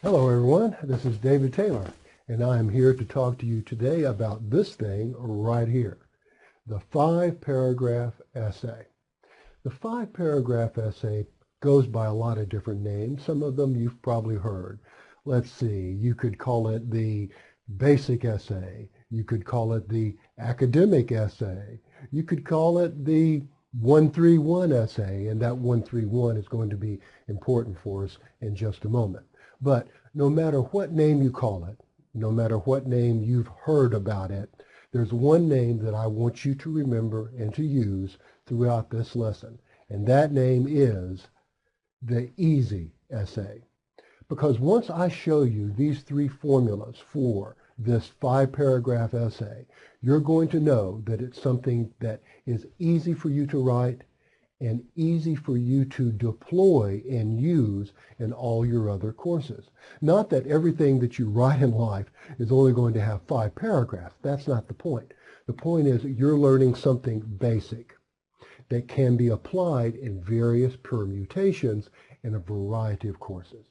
Hello everyone, this is David Taylor, and I am here to talk to you today about this thing right here, the 5-paragraph essay. The 5-paragraph essay goes by a lot of different names. Some of them you've probably heard. Let's see, you could call it the basic essay. You could call it the academic essay. You could call it the 131 essay, and that 131 is going to be important for us in just a moment. But no matter what name you call it, no matter what name you've heard about it, there's one name that I want you to remember and to use throughout this lesson, and that name is the easy essay. Because once I show you these three formulas for this 5-paragraph essay, you're going to know that it's something that is easy for you to write and easy for you to deploy and use in all your other courses. Not that everything that you write in life is only going to have 5 paragraphs. That's not the point. The point is that you're learning something basic that can be applied in various permutations in a variety of courses.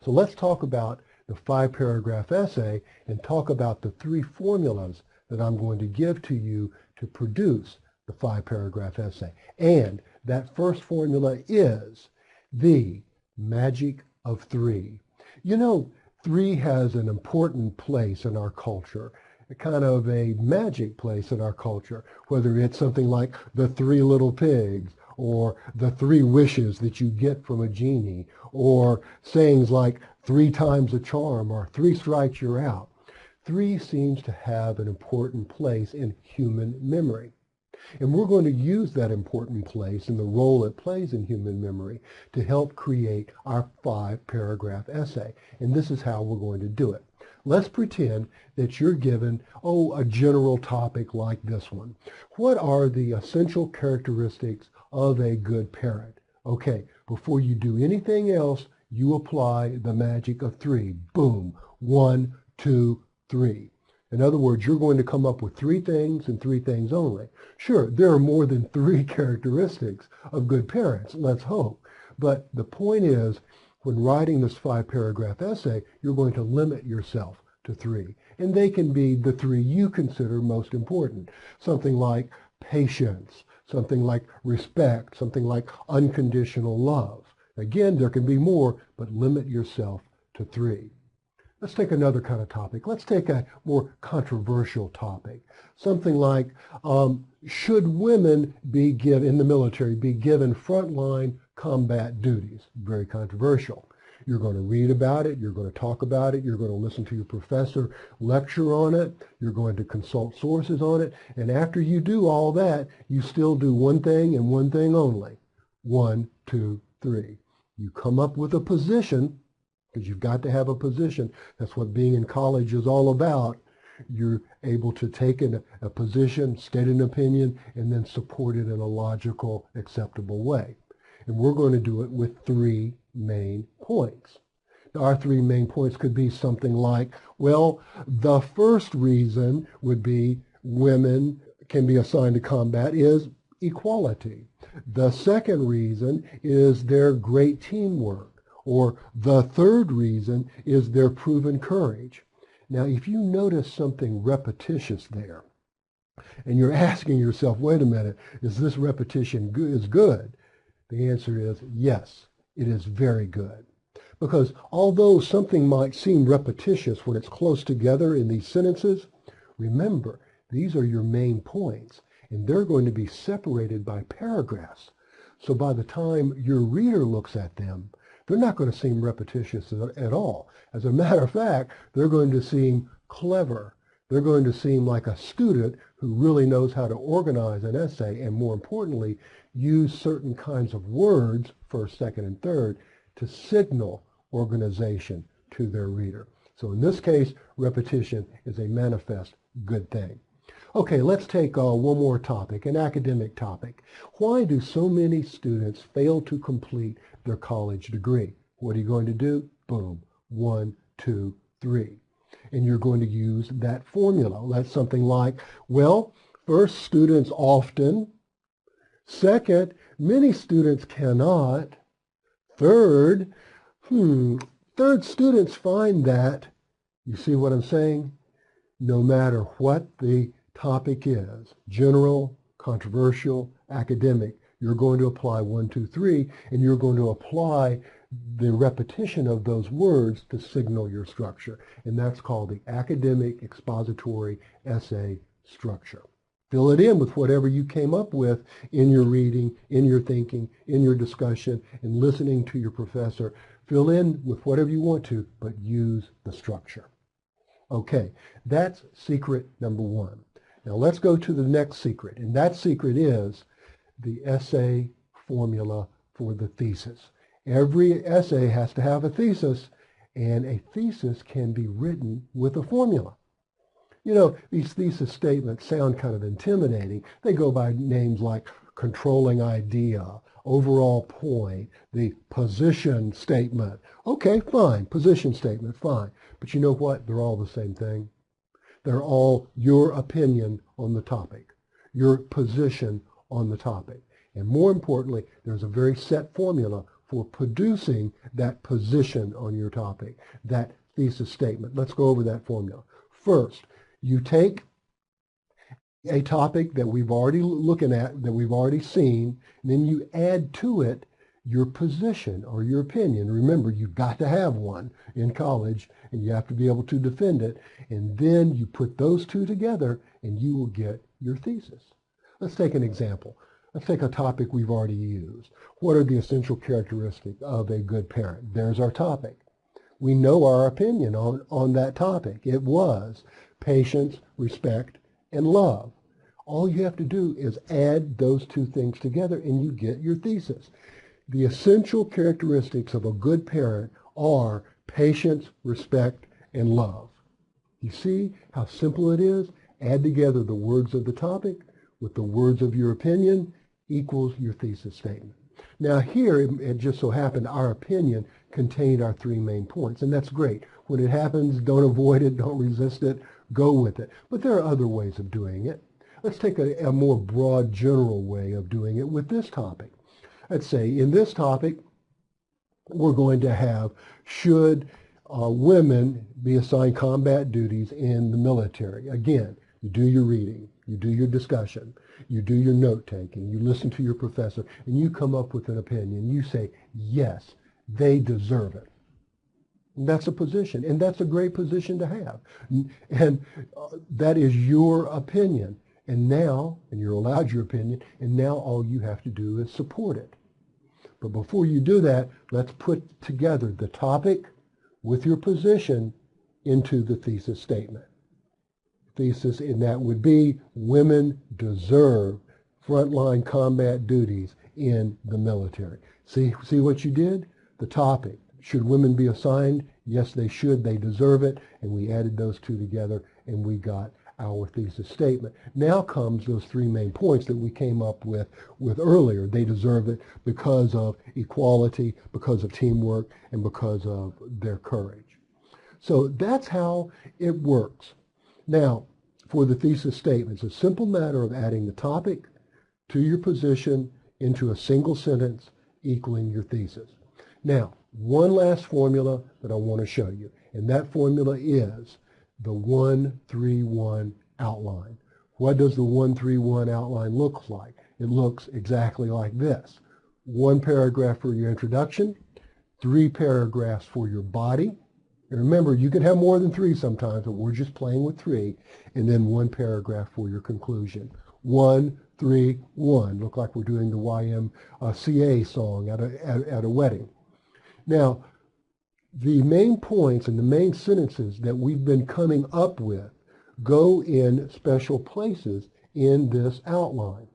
So let's talk about the 5-paragraph essay and talk about the 3 formulas that I'm going to give to you to produce the 5-paragraph essay. And that first formula is the magic of 3. You know, 3 has an important place in our culture, a kind of a magic place in our culture, whether it's something like the 3 little pigs, or the 3 wishes that you get from a genie, or sayings like 3 times a charm, or 3 strikes you're out. 3 seems to have an important place in human memory. And we're going to use that important place and the role it plays in human memory to help create our 5-paragraph essay. And this is how we're going to do it. Let's pretend that you're given, a general topic like this one. What are the essential characteristics of a good parent? Okay, before you do anything else, you apply the magic of 3. Boom. 1, 2, 3. In other words, you're going to come up with 3 things and 3 things only. Sure, there are more than 3 characteristics of good parents, let's hope. But the point is, when writing this 5-paragraph essay, you're going to limit yourself to 3. And they can be the 3 you consider most important. Something like patience, something like respect, something like unconditional love. Again, there can be more, but limit yourself to 3. Let's take another kind of topic. Let's take a more controversial topic. Something like, should women be given, in the military, be given frontline combat duties? Very controversial. You're going to read about it. You're going to talk about it. You're going to listen to your professor lecture on it. You're going to consult sources on it. And after you do all that, you still do one thing and one thing only. 1, 2, 3. You come up with a position, because you've got to have a position. That's what being in college is all about. You're able to take a position, state an opinion, and then support it in a logical, acceptable way. And we're going to do it with 3 main points. Now, our 3 main points could be something like, well, the first reason would be women can be assigned to combat is equality. The second reason is their great teamwork. Or the third reason is their proven courage. Now, if you notice something repetitious there, and you're asking yourself, wait a minute, is this repetition good? The answer is yes, it is very good. Because although something might seem repetitious when it's close together in these sentences, remember, these are your main points, and they're going to be separated by paragraphs. So by the time your reader looks at them, they're not going to seem repetitious at all. As a matter of fact, they're going to seem clever. They're going to seem like a student who really knows how to organize an essay and, more importantly, use certain kinds of words, first, second, and third, to signal organization to their reader. So in this case, repetition is a manifest good thing. Okay, let's take one more topic, an academic topic. Why do so many students fail to complete their college degree? What are you going to do? Boom, 1, 2, 3. And you're going to use that formula. That's something like, well, first, students often. Second, many students cannot. Third, third, students find that, you see what I'm saying? No matter what the topic is, general, controversial, academic, you're going to apply 1, 2, 3, and you're going to apply the repetition of those words to signal your structure. And that's called the academic expository essay structure. Fill it in with whatever you came up with in your reading, in your thinking, in your discussion, and listening to your professor. Fill in with whatever you want to, but use the structure. Okay, that's secret number 1. Now let's go to the next secret, and that secret is the essay formula for the thesis. Every essay has to have a thesis, and a thesis can be written with a formula. You know, these thesis statements sound kind of intimidating. They go by names like controlling idea, overall point, the position statement. Okay, fine, position statement, fine. But you know what? They're all the same thing. They're all your opinion on the topic, your position on the topic. And more importantly, there's a very set formula for producing that position on your topic, that thesis statement. Let's go over that formula. First, you take a topic that we've already looking at, that we've already seen, and then you add to it your position or your opinion. Remember, you've got to have one in college, and you have to be able to defend it. And then you put those two together, and you will get your thesis. Let's take an example. Let's take a topic we've already used. What are the essential characteristics of a good parent? There's our topic. We know our opinion on that topic. It was patience, respect, and love. All you have to do is add those two things together and you get your thesis. The essential characteristics of a good parent are patience, respect, and love. You see how simple it is? Add together the words of the topic with the words of your opinion equals your thesis statement. Now here, it just so happened our opinion contained our 3 main points, and that's great. When it happens, don't avoid it, don't resist it, go with it. But there are other ways of doing it. Let's take a more broad, general way of doing it with this topic. Let's say in this topic, we're going to have, should women be assigned combat duties in the military? Again, you do your reading, you do your discussion, you do your note-taking, you listen to your professor, and you come up with an opinion. You say, yes, they deserve it. And that's a position, and that's a great position to have. And that is your opinion. And now, and you're allowed your opinion, and now all you have to do is support it. But before you do that, let's put together the topic with your position into the thesis statement. Thesis, and that would be women deserve frontline combat duties in the military. See what you did? The topic. Should women be assigned? Yes, they should. They deserve it. And we added those two together and we got our thesis statement. Now comes those 3 main points that we came up with earlier. They deserve it because of equality, because of teamwork, and because of their courage. So that's how it works. Now, for the thesis statement, it's a simple matter of adding the topic to your position into a single sentence equaling your thesis. Now, one last formula that I want to show you, and that formula is the 1-3-1 outline. What does the 1-3-1 outline look like? It looks exactly like this. 1 paragraph for your introduction, 3 paragraphs for your body. And remember, you can have more than 3 sometimes, but we're just playing with 3. And then 1 paragraph for your conclusion. 1-3-1. Look like we're doing the YMCA song at a wedding. Now, the main points and the main sentences that we've been coming up with go in special places in this outline.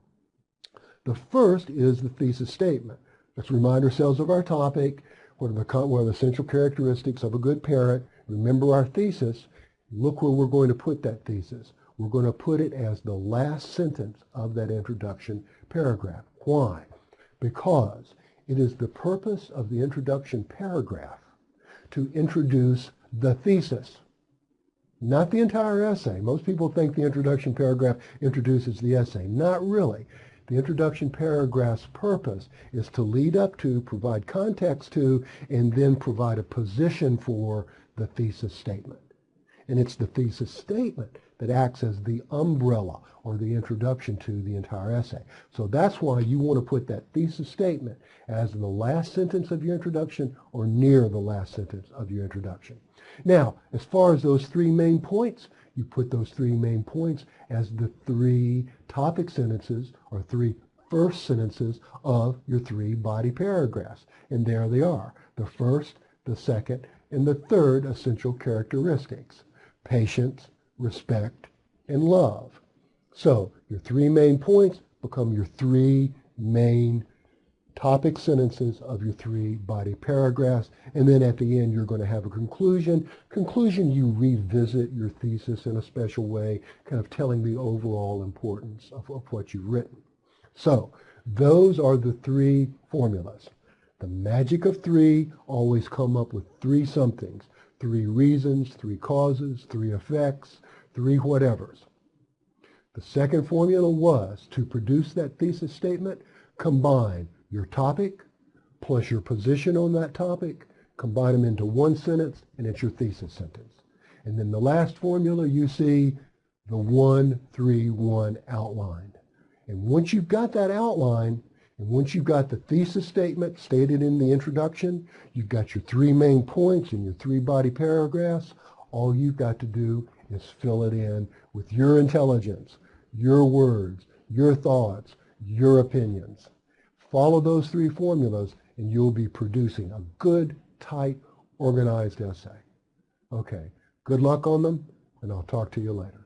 The first is the thesis statement. Let's remind ourselves of our topic. What are the essential characteristics of a good parent? Remember our thesis. Look where we're going to put that thesis. We're going to put it as the last sentence of that introduction paragraph. Why? Because it is the purpose of the introduction paragraph to introduce the thesis, not the entire essay. Most people think the introduction paragraph introduces the essay. Not really. The introduction paragraph's purpose is to lead up to, provide context to, and then provide a position for the thesis statement. And it's the thesis statement that acts as the umbrella or the introduction to the entire essay. So that's why you want to put that thesis statement as the last sentence of your introduction or near the last sentence of your introduction. Now, as far as those three main points, you put those three main points as the three topic sentences or three first sentences of your three body paragraphs. And there they are, the first, the second, and the third essential characteristics: patience, respect, and love. So your three main points become your three main topic sentences of your three body paragraphs, and then at the end you're going to have a conclusion. Conclusion, you revisit your thesis in a special way, kind of telling the overall importance of what you've written. So those are the three formulas. The magic of three: always come up with three somethings, three reasons, three causes, three effects, three whatevers. The second formula was to produce that thesis statement: combine your topic plus your position on that topic, combine them into one sentence, and it's your thesis sentence. And then the last formula, you see the 1-3-1 outline. And once you've got that outline, and once you've got the thesis statement stated in the introduction, you've got your three main points and your three body paragraphs, all you've got to do is fill it in with your intelligence, your words, your thoughts, your opinions. Follow those three formulas and you'll be producing a good, tight, organized essay. Okay, good luck on them, and I'll talk to you later.